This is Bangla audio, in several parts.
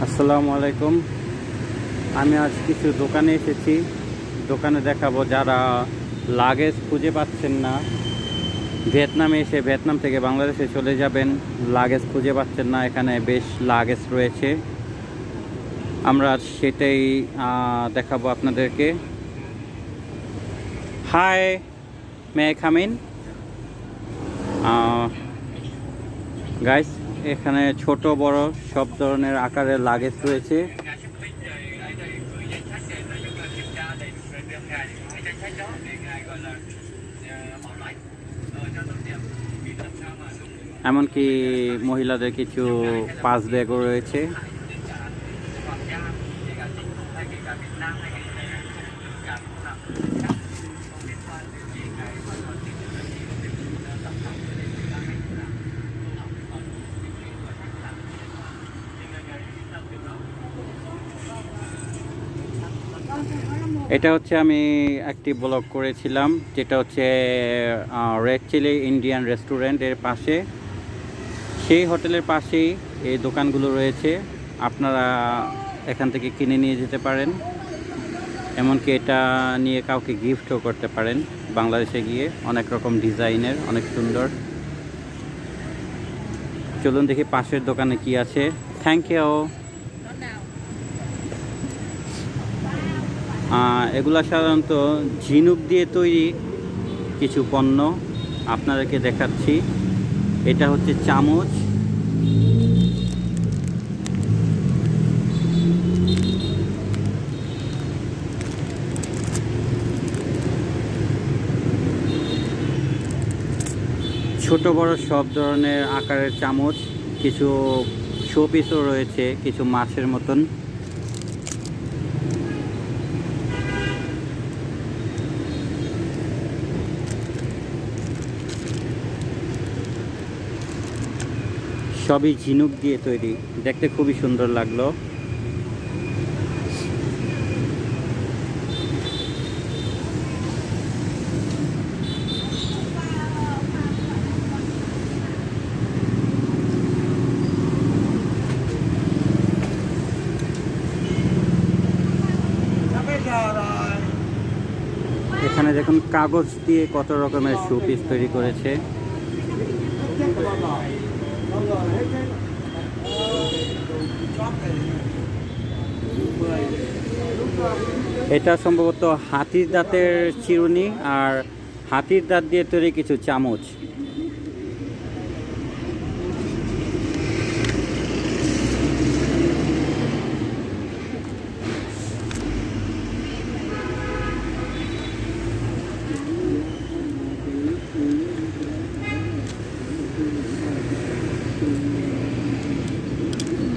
আসসালামু আলাইকুম। আমি আজ কিছু দোকানে এসেছি। দোকানে দেখাবো যারা লাগেজ খুঁজে পাচ্ছেন না, ভিয়েতনামে এসে ভিয়েতনাম থেকে বাংলাদেশে চলে যাবেন, লাগেজ খুঁজে পাচ্ছেন না, এখানে বেশ লাগেজ রয়েছে। আমরা আজ সেটাই দেখাবো আপনাদেরকে। Hi, may I come in? Guys, এখানে ছোট বড় সব ধরনের আকারের লাগেজ রয়েছে। এমনকি মহিলাদের কিছু পাস ব্যাগও রয়েছে। এটা হচ্ছে আমি একটি ব্লগ করেছিলাম, যেটা হচ্ছে রেড চিলি ইন্ডিয়ান রেস্টুরেন্টের পাশে। সেই হোটেলের পাশেই এই দোকানগুলো রয়েছে। আপনারা এখান থেকে কিনে নিয়ে যেতে পারেন, এমনকি এটা নিয়ে কাউকে গিফটও করতে পারেন। বাংলাদেশে গিয়ে অনেক রকম ডিজাইনের, অনেক সুন্দর। চলুন দেখি পাশের দোকানে কি আছে। Thank you. এগুলা সাধারণত ঝিনুক দিয়ে তৈরি কিছু পণ্য আপনাদেরকে দেখাচ্ছি। এটা হচ্ছে চামচ, ছোট বড় সব ধরনের আকারের চামচ। কিছু শোপিসও রয়েছে, কিছু মাছের মতন। সবই ঝিনুক দিয়ে তৈরি, দেখতে খুবই সুন্দর লাগলো। এখানে দেখুন কাগজ দিয়ে কত রকমের শোপিস তৈরি করেছে। এটা সম্ভবত হাতির দাঁতের চিরুনি আর হাতির দাঁত দিয়ে তৈরি কিছু চামচ।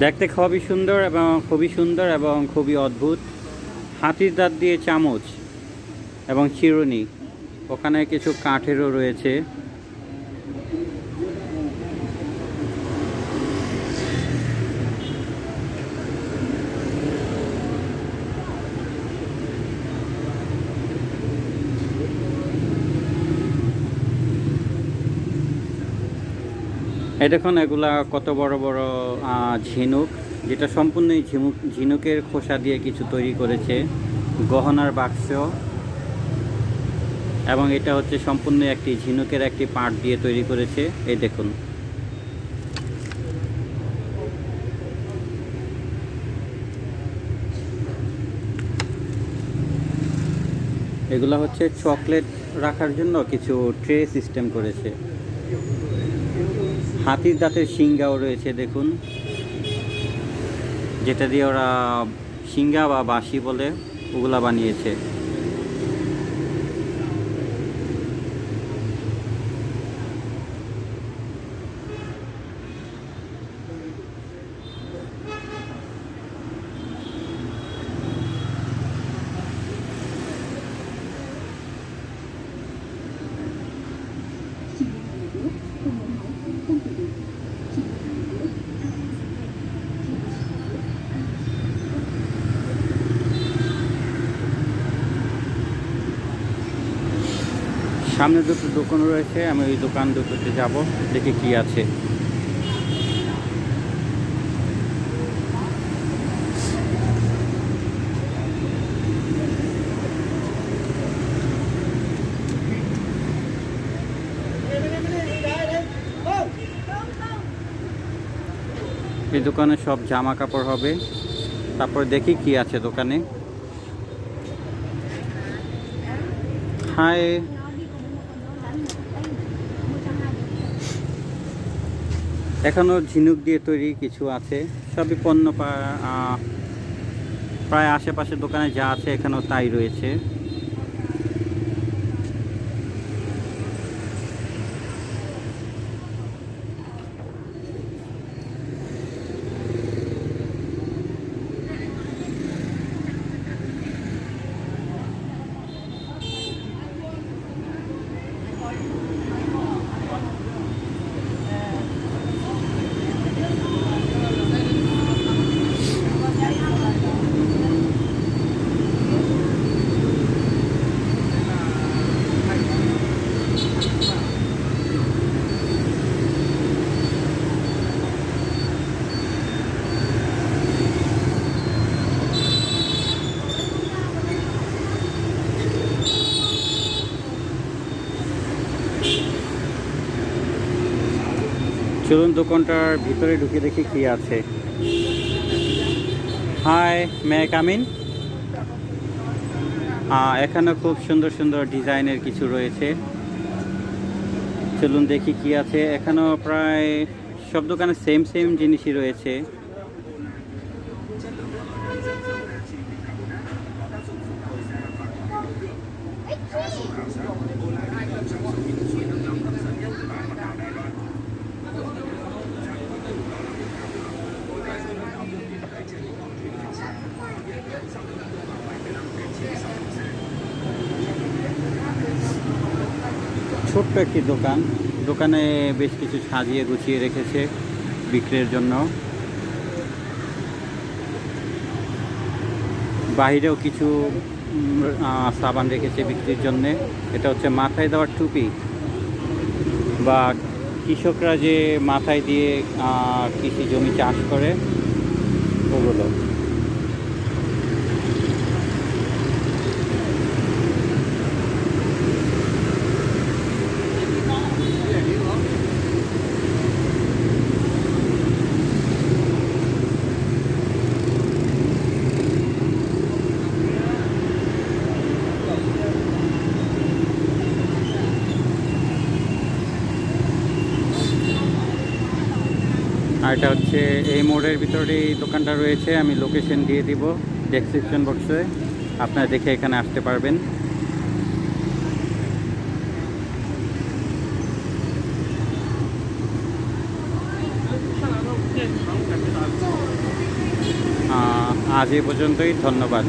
দেখতে খুবই সুন্দর এবং খুবই অদ্ভুত। হাতির দাঁত দিয়ে চামচ এবং চিরুনি, ওখানে কিছু কাঠেরও রয়েছে। এই দেখুন এগুলা কত বড় বড় ঝিনুক, যেটা সম্পূর্ণই ঝিনুকের খোসা দিয়ে কিছু তৈরি করেছে। গহনার বাক্স, এবং এটা হচ্ছে সম্পূর্ণ একটি ঝিনুকের একটি পার্ট দিয়ে তৈরি করেছে। এই দেখুন, এগুলা হচ্ছে চকলেট রাখার জন্য কিছু ট্রে সিস্টেম করেছে। হাতির দাঁতের শিঙ্গাও রয়েছে দেখুন, যেটা দিয়ে ওরা শিঙ্গা বা বাঁশি বলে ওগুলা বানিয়েছে। সামনে দুটো দোকান রয়েছে, আমি ওই দোকান দুটোতে যাব, দেখি কি আছে। এই দোকানে সব জামা কাপড় হবে। তারপর দেখি কি আছে দোকানে। হাই, এখনো ঝিনুক দিয়ে তৈরি কিছু আছে, সবই পণ্য প্রায় আশেপাশের দোকানে যা আছে এখানেও তাই রয়েছে। চলুন দোকানটার ভিতরে ঢুকে দেখি কি আছে। Hi, may I come in? এখানে খুব সুন্দর সুন্দর ডিজাইনের কিছু রয়েছে। চলুন দেখি কি আছে। এখানেও প্রায় সব দোকানে সেম সেম জিনিসই রয়েছে। ছোট্ট একটি দোকান, দোকানে বেশ কিছু সাজিয়ে গুছিয়ে রেখেছে বিক্রির জন্য। বাইরেও কিছু সাবান রেখেছে বিক্রির জন্যে। এটা হচ্ছে মাথায় দেওয়ার টুপি, বা কৃষকরা যে মাথায় দিয়ে কৃষি জমি চাষ করে ওগুলো। আর এটা হচ্ছে এই মোড়ের ভিতরে এই দোকানটা রয়েছে। আমি লোকেশন দিয়ে দিব ডেসক্রিপশন বক্সে, আপনারা দেখে এখানে আসতে পারবেন। আজ এই পর্যন্তই, ধন্যবাদ।